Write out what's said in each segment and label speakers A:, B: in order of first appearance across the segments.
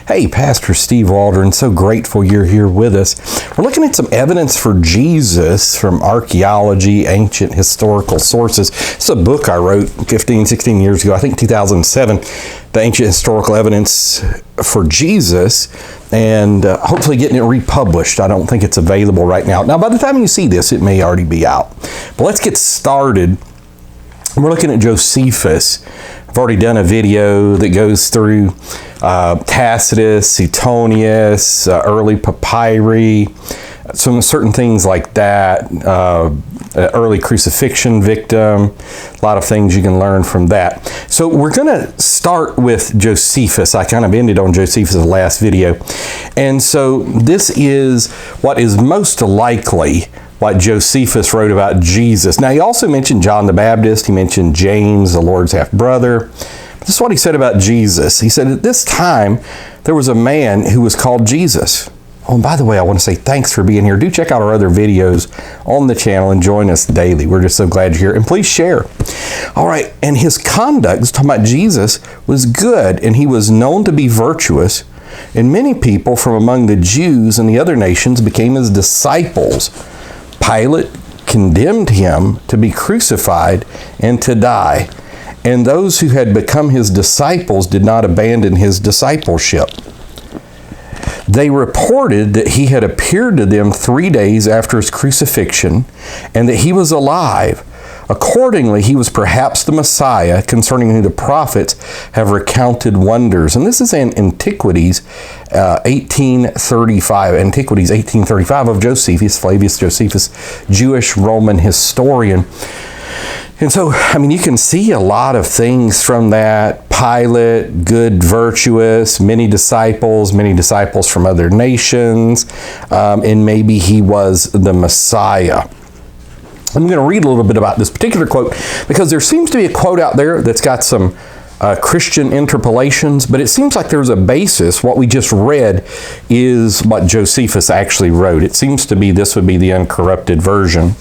A: Hey, Pastor Steve Waldron, so grateful you're here with us. We're looking at some evidence for Jesus from archaeology, ancient historical sources. It's a book I wrote 15, 16 years ago, I think 2007, The Ancient Historical Evidence for Jesus, and hopefully getting it republished. I don't think it's available right now. Now, by the time you see this, it may already be out. But let's get started. We're looking at Josephus. I've already done a video that goes through Tacitus, Suetonius, early papyri, some certain things like that, early crucifixion victim, a lot of things you can learn from that. So we're going to start with Josephus. I kind of ended on Josephus' last video. And so this is what is most likely what Josephus wrote about Jesus. Now, he also mentioned John the Baptist. He mentioned James, the Lord's half-brother. This is what he said about Jesus. He said, at this time, there was a man who was called Jesus. Oh, and by the way, I want to say thanks for being here. Do check out our other videos on the channel and join us daily. We're just so glad you're here. And please share. All right, and his conduct, talking about Jesus, was good, and he was known to be virtuous. And many people from among the Jews and the other nations became his disciples. Pilate condemned him to be crucified and to die. And those who had become his disciples did not abandon his discipleship. They reported that he had appeared to them 3 days after his crucifixion and that he was alive. Accordingly, he was perhaps the Messiah, concerning whom the prophets have recounted wonders. And this is in Antiquities 1835. Antiquities 1835 of Josephus, Flavius Josephus, Jewish Roman historian. And so, I mean, you can see a lot of things from that. Pilate, good, virtuous, many disciples from other nations, and maybe he was the Messiah. I'm going to read a little bit about this particular quote because there seems to be a quote out there that's got some Christian interpolations, but it seems like there's a basis. What we just read is what Josephus actually wrote. It seems to be this would be the uncorrupted version.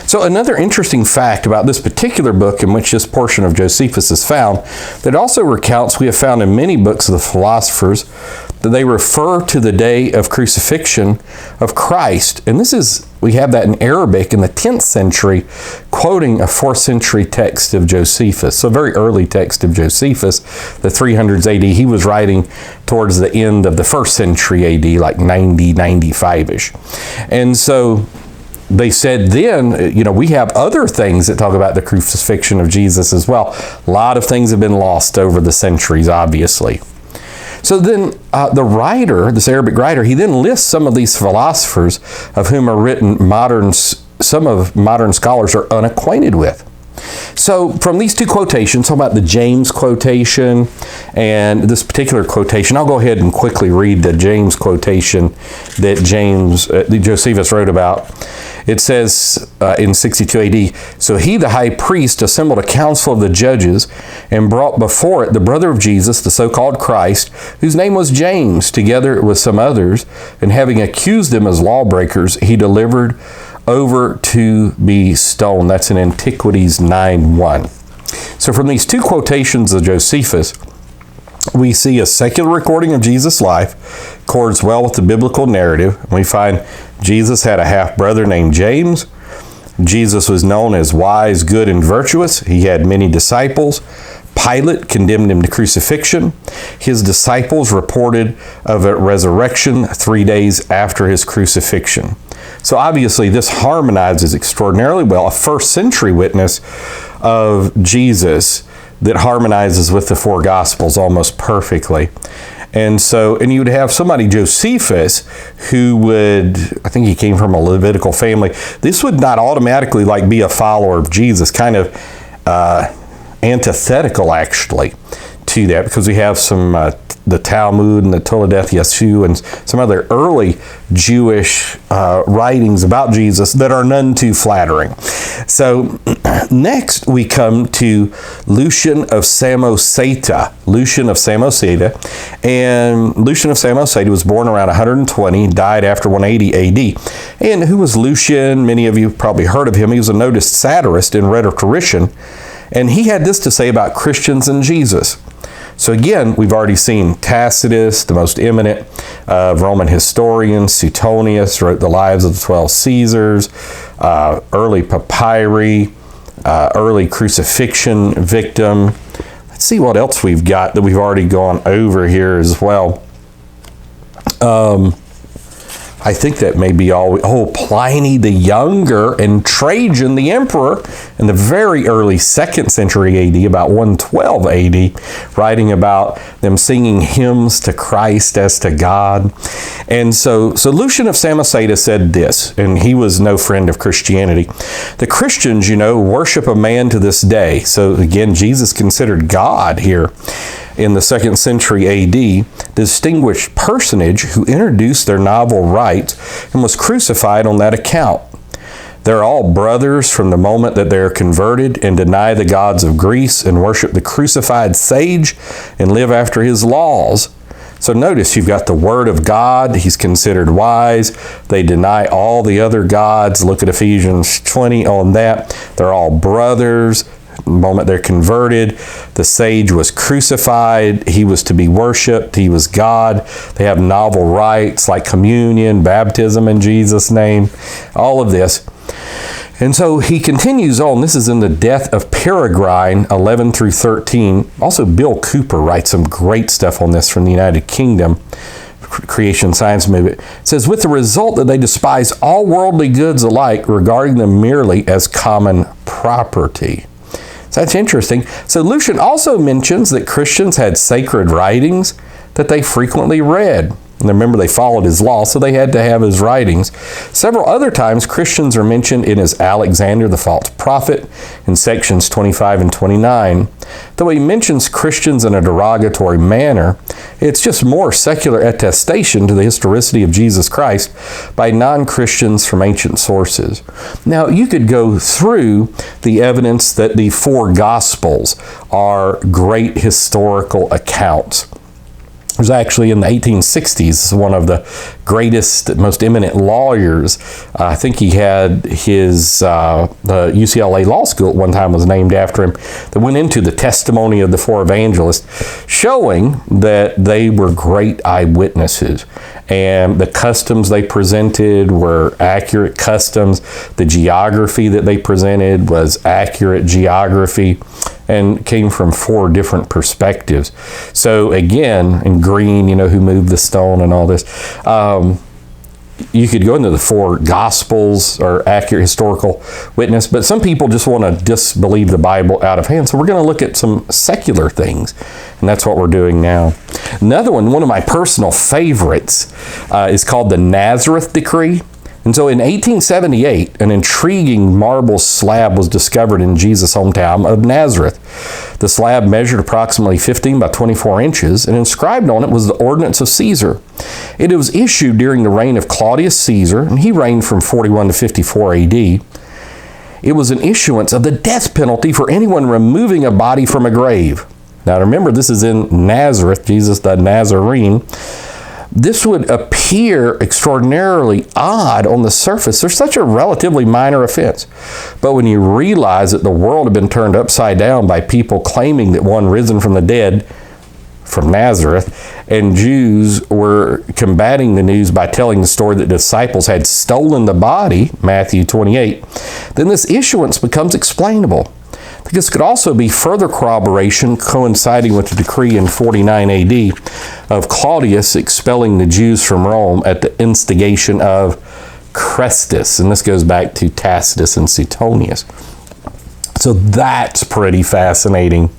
A: So another interesting fact about this particular book in which this portion of Josephus is found, that also recounts, we have found in many books of the philosophers, that they refer to the day of crucifixion of Christ. And this is, we have that in Arabic in the 10th century, quoting a 4th century text of Josephus. So a very early text of Josephus, the 300s AD. He was writing towards the end of the 1st century AD, like 90, 95-ish. And so they said then, you know, we have other things that talk about the crucifixion of Jesus as well. A lot of things have been lost over the centuries, obviously. So then the writer, this Arabic writer, he then lists some of these philosophers of whom are written some of modern scholars are unacquainted with. So from these two quotations, talking about the James quotation and this particular quotation, I'll go ahead and quickly read the James quotation that Josephus wrote about. It says in 62 AD, so he, the high priest, assembled a council of the judges and brought before it the brother of Jesus, the so-called Christ, whose name was James, together with some others, and having accused them as lawbreakers, he delivered over to be stoned. That's in Antiquities 9:1. So from these two quotations of Josephus, we see a secular recording of Jesus' life, accords well with the biblical narrative. We find Jesus had a half-brother named James. Jesus was known as wise, good, and virtuous. He had many disciples. Pilate condemned him to crucifixion. His disciples reported of a resurrection 3 days after his crucifixion. So obviously this harmonizes extraordinarily well. A 1st century witness of Jesus that harmonizes with the 4 Gospels almost perfectly. And you would have somebody, Josephus, who would, I think he came from a Levitical family. This would not automatically be a follower of Jesus, kind of antithetical actually to that, because we have some the Talmud and the Toledeth Yeshu and some other early Jewish writings about Jesus that are none too flattering. So next we come to Lucian of Samosata. And Lucian of Samosata was born around 120, died after 180 AD. And who was Lucian? Many of you probably heard of him. He was a noted satirist and rhetorician. And he had this to say about Christians and Jesus. So again, we've already seen Tacitus, the most eminent of Roman historians. Suetonius wrote the lives of the 12 Caesars, early papyri, early crucifixion victim. Let's see what else we've got that we've already gone over here as well. I think that may be all. Pliny the Younger and Trajan the Emperor in the very early 2nd century AD, about 112 AD, writing about them singing hymns to Christ as to God. And so Lucian of Samosata said this, and he was no friend of Christianity. The Christians, worship a man to this day. So again, Jesus considered God here. In the 2nd century AD, distinguished personage who introduced their novel rites and was crucified on that account. They're all brothers from the moment that they're converted and deny the gods of Greece and worship the crucified sage and live after his laws. So notice you've got the word of God. He's considered wise. They deny all the other gods. Look at Ephesians 20 on that. They're all brothers. The moment they're converted, the sage was crucified. He was to be worshipped. He was God. They have novel rites like communion, baptism in Jesus' name, all of this. And so he continues on. This is in the Death of Peregrine, 11 through 13. Also, Bill Cooper writes some great stuff on this from the United Kingdom. Creation Science Movement. It says, with the result that they despise all worldly goods alike, regarding them merely as common property. So that's interesting. So Lucian also mentions that Christians had sacred writings that they frequently read. And remember, they followed his law, so they had to have his writings. Several other times, Christians are mentioned in his Alexander the False Prophet in sections 25 and 29. Though he mentions Christians in a derogatory manner, it's just more secular attestation to the historicity of Jesus Christ by non-Christians from ancient sources. Now, you could go through the evidence that the 4 Gospels are great historical accounts. It was actually in the 1860s, one of the greatest, most eminent lawyers. I think he had his, the UCLA Law School at one time was named after him, that went into the testimony of the 4 evangelists, showing that they were great eyewitnesses. And the customs they presented were accurate customs. The geography that they presented was accurate geography and came from 4 different perspectives. So again, in green, who moved the stone and all this. You could go into the 4 Gospels or accurate historical witness, but some people just want to disbelieve the Bible out of hand. So we're going to look at some secular things, and that's what we're doing now. Another one of my personal favorites, is called the Nazareth Decree. And so in 1878, an intriguing marble slab was discovered in Jesus' hometown of Nazareth. The slab measured approximately 15 by 24 inches, and inscribed on it was the ordinance of Caesar. It was issued during the reign of Claudius Caesar, and he reigned from 41 to 54 AD. It was an issuance of the death penalty for anyone removing a body from a grave. Now remember, this is in Nazareth, Jesus the Nazarene. This would appear extraordinarily odd on the surface. There's such a relatively minor offense. But when you realize that the world had been turned upside down by people claiming that one risen from the dead from Nazareth, and Jews were combating the news by telling the story that disciples had stolen the body, Matthew 28, then this issuance becomes explainable. This could also be further corroboration coinciding with the decree in 49 AD of Claudius expelling the Jews from Rome at the instigation of Chrestus. And this goes back to Tacitus and Suetonius. So that's pretty fascinating,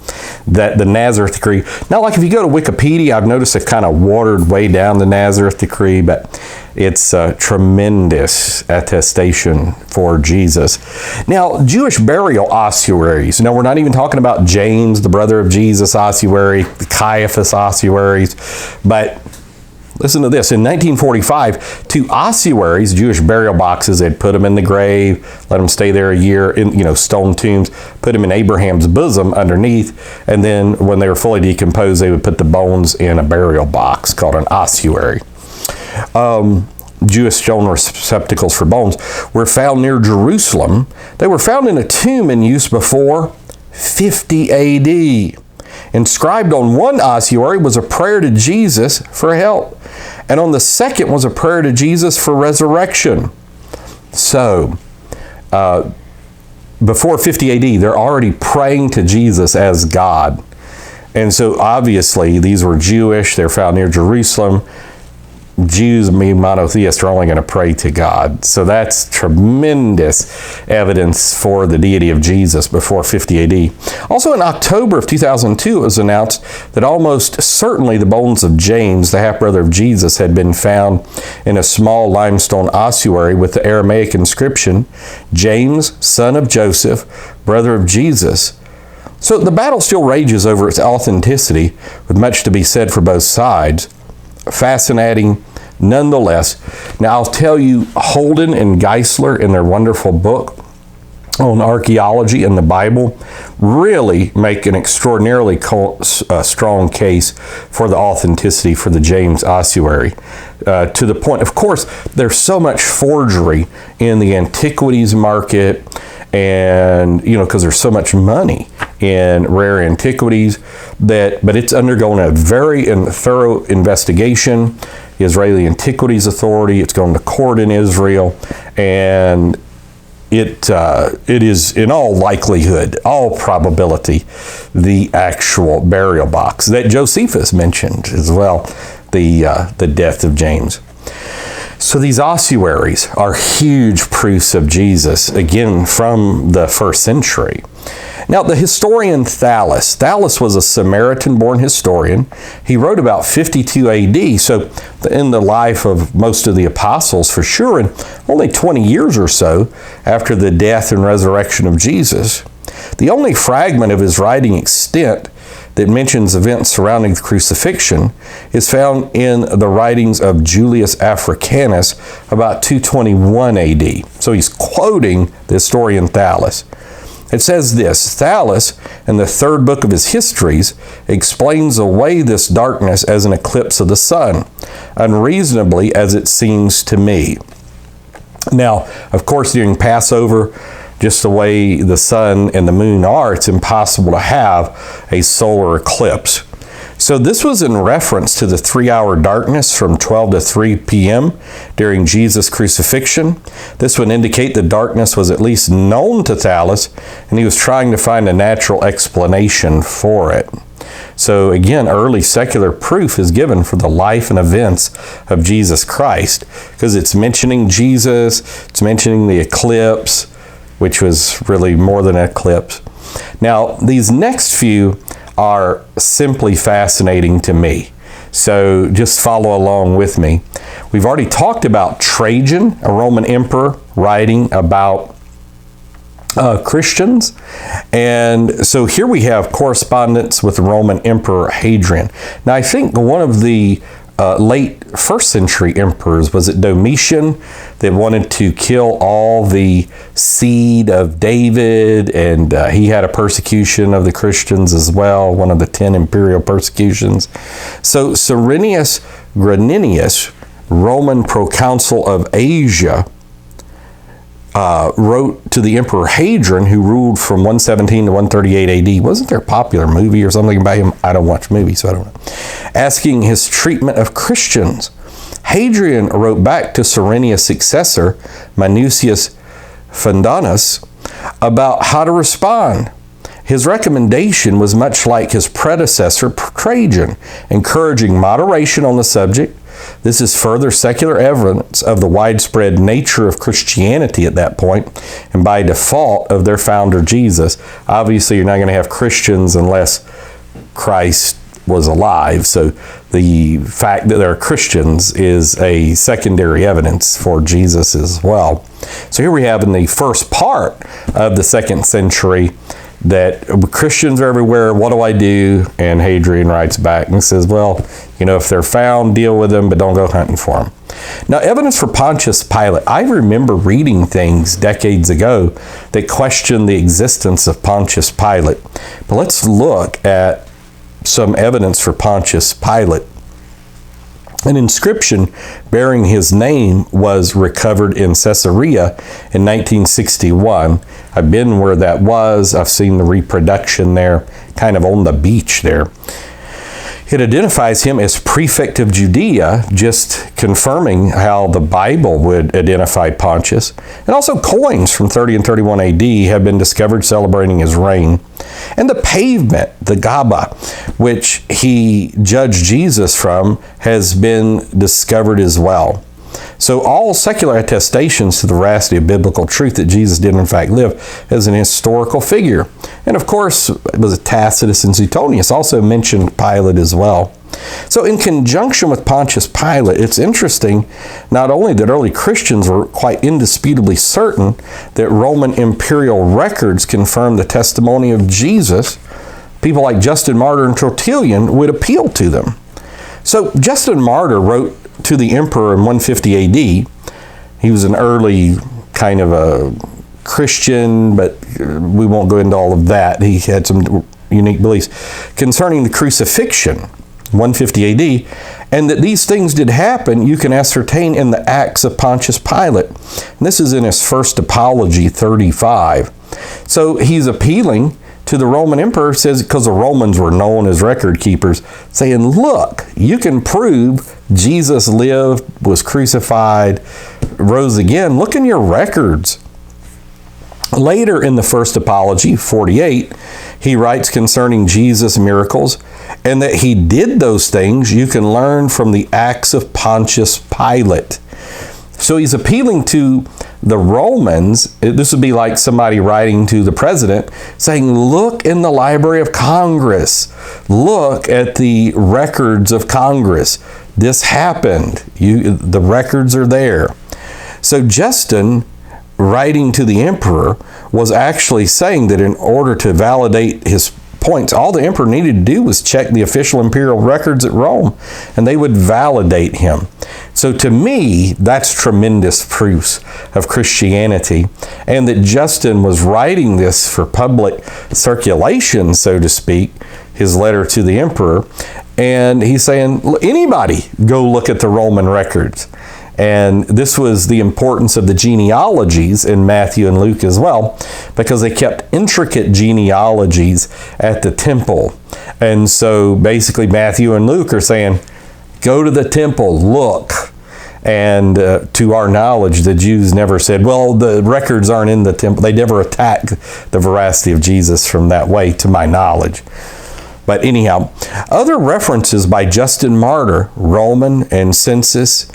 A: that the Nazareth Decree. Now, like if you go to Wikipedia, I've noticed they've kind of watered way down the Nazareth Decree, but it's a tremendous attestation for Jesus. Now, Jewish burial ossuaries. We're not even talking about James, the brother of Jesus, ossuary, the Caiaphas ossuaries, but listen to this. In 1945, 2 ossuaries, Jewish burial boxes, they'd put them in the grave, let them stay there a year in, stone tombs, put them in Abraham's bosom underneath, and then when they were fully decomposed, they would put the bones in a burial box called an ossuary. Jewish stone receptacles for bones were found near Jerusalem. They were found in a tomb in use before 50 AD. Inscribed on one ossuary was a prayer to Jesus for help, and on the second was a prayer to Jesus for resurrection. So, before 50 AD, they're already praying to Jesus as God. And so obviously these were Jewish, they're found near Jerusalem. Jews, being monotheists, are only going to pray to God. So that's tremendous evidence for the deity of Jesus before 50 AD. Also in October of 2002, it was announced that almost certainly the bones of James, the half-brother of Jesus, had been found in a small limestone ossuary with the Aramaic inscription, James, son of Joseph, brother of Jesus. So the battle still rages over its authenticity, with much to be said for both sides. Fascinating nonetheless. Now I'll tell you, Holden and Geisler, in their wonderful book on archaeology and the Bible, really make an extraordinarily strong case for the authenticity for the James ossuary. To the point, of course, there's so much forgery in the antiquities market, and because there's so much money in rare antiquities, but it's undergone a very thorough investigation. The Israeli Antiquities Authority, it's gone to court in Israel, and it is in all likelihood, all probability, the actual burial box that Josephus mentioned as well, the death of James. So these ossuaries are huge proofs of Jesus, again, from the first century. Now, the historian Thallus was a Samaritan-born historian. He wrote about 52 AD, so in the life of most of the apostles for sure, and only 20 years or so after the death and resurrection of Jesus. The only fragment of his writing extent that mentions events surrounding the crucifixion is found in the writings of Julius Africanus about 221 AD. So he's quoting the historian Thallus. It says this, Thallus, in the third book of his Histories, explains away this darkness as an eclipse of the sun, unreasonably as it seems to me. Now, of course, during Passover, just the way the sun and the moon are, it's impossible to have a solar eclipse. So this was in reference to the 3-hour darkness from 12 to 3 p.m. during Jesus' crucifixion. This would indicate the darkness was at least known to Thallus, and he was trying to find a natural explanation for it. So again, early secular proof is given for the life and events of Jesus Christ, because it's mentioning Jesus, it's mentioning the eclipse, which was really more than an eclipse. Now, these next few are simply fascinating to me. So just follow along with me. We've already talked about Trajan, a Roman emperor, writing about Christians. And so here we have correspondence with the Roman Emperor Hadrian. Now, I think one of the late first century emperors, was it Domitian, that wanted to kill all the seed of David, and he had a persecution of the Christians as well, one of the 10 imperial persecutions. So Cyrenius Graninius, Roman proconsul of Asia, wrote to the Emperor Hadrian, who ruled from 117 to 138 AD. Wasn't there a popular movie or something about him? I don't watch movies, so I don't know. Asking his treatment of Christians. Hadrian wrote back to Cyrenius' successor, Minucius Fundanus, about how to respond. His recommendation was much like his predecessor, Trajan, encouraging moderation on the subject. This is further secular evidence of the widespread nature of Christianity at that point, and by default of their founder, Jesus. Obviously, you're not going to have Christians unless Christ was alive, so the fact that there are Christians is a secondary evidence for Jesus as well. So here we have in the first part of the 2nd century that Christians are everywhere, what do I do? And Hadrian writes back and says, well, if they're found, deal with them, but don't go hunting for them. Now, evidence for Pontius Pilate. I remember reading things decades ago that questioned the existence of Pontius Pilate. But let's look at some evidence for Pontius Pilate. An inscription bearing his name was recovered in Caesarea in 1961. I've been where that was. I've seen the reproduction there. kind of on the beach there. It identifies him as prefect of Judea, just confirming how the Bible would identify Pontius. And also coins from 30 and 31 AD have been discovered celebrating his reign. And the pavement, the Gaba, which he judged Jesus from, has been discovered as well. So all secular attestations to the veracity of biblical truth that Jesus did in fact live as an historical figure. And of course, it was Tacitus and Suetonius also mentioned Pilate as well. So in conjunction with Pontius Pilate, it's interesting not only that early Christians were quite indisputably certain that Roman imperial records confirm the testimony of Jesus, people like Justin Martyr and Tertullian would appeal to them. So Justin Martyr wrote to the emperor in 150 AD. He was an early kind of a Christian, but we won't go into all of that. He had some unique beliefs concerning the crucifixion, 150 AD, and that these things did happen, you can ascertain in the Acts of Pontius Pilate. And this is in his First Apology 35. So he's appealing to the Roman emperor, says, because the Romans were known as record keepers, saying, look, you can prove Jesus lived, was crucified, rose again. Look in your records. Later in the First Apology, 48, he writes concerning Jesus' miracles, and that he did those things you can learn from the Acts of Pontius Pilate. So he's appealing to the Romans. This would be like somebody writing to the president saying, look in the Library of Congress. Look at the records of Congress. This happened. The records are there. So Justin, writing to the emperor, was actually saying that in order to validate his points, all the emperor needed to do was check the official imperial records at Rome, and they would validate him. So to me, that's tremendous proofs of Christianity, and that Justin was writing this for public circulation, so to speak, his letter to the emperor, and he's saying, anybody go look at the Roman records. And this was the importance of the genealogies in Matthew and Luke as well, because they kept intricate genealogies at the temple. And so basically Matthew and Luke are saying, go to the temple, look. And to our knowledge, the Jews never said, well, the records aren't in the temple. They never attacked the veracity of Jesus from that way, to my knowledge. But anyhow, other references by Justin Martyr, Roman and census,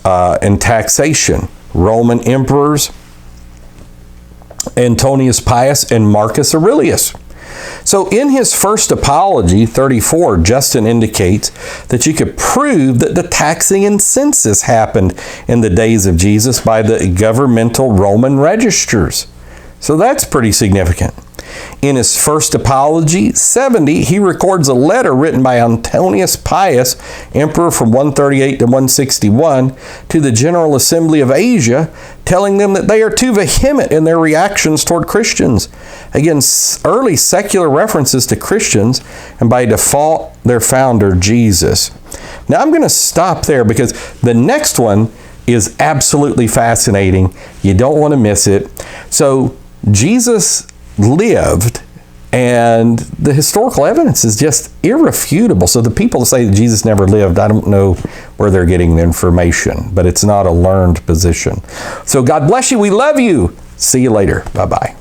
A: and taxation, Roman emperors, Antonius Pius and Marcus Aurelius. So in his First Apology 34, Justin indicates that you could prove that the taxing and census happened in the days of Jesus by the governmental Roman registers. So that's pretty significant. In his First Apology 70, he records a letter written by Antonius Pius, emperor from 138 to 161, to the General Assembly of Asia, telling them that they are too vehement in their reactions toward Christians. Again, early secular references to Christians, and by default, their founder, Jesus. Now I'm going to stop there because the next one is absolutely fascinating. You don't want to miss it. So Jesus lived, and the historical evidence is just irrefutable. So the people that say that Jesus never lived, I don't know where they're getting the information, but it's not a learned position. So God bless you. We love you. See you later. Bye-bye.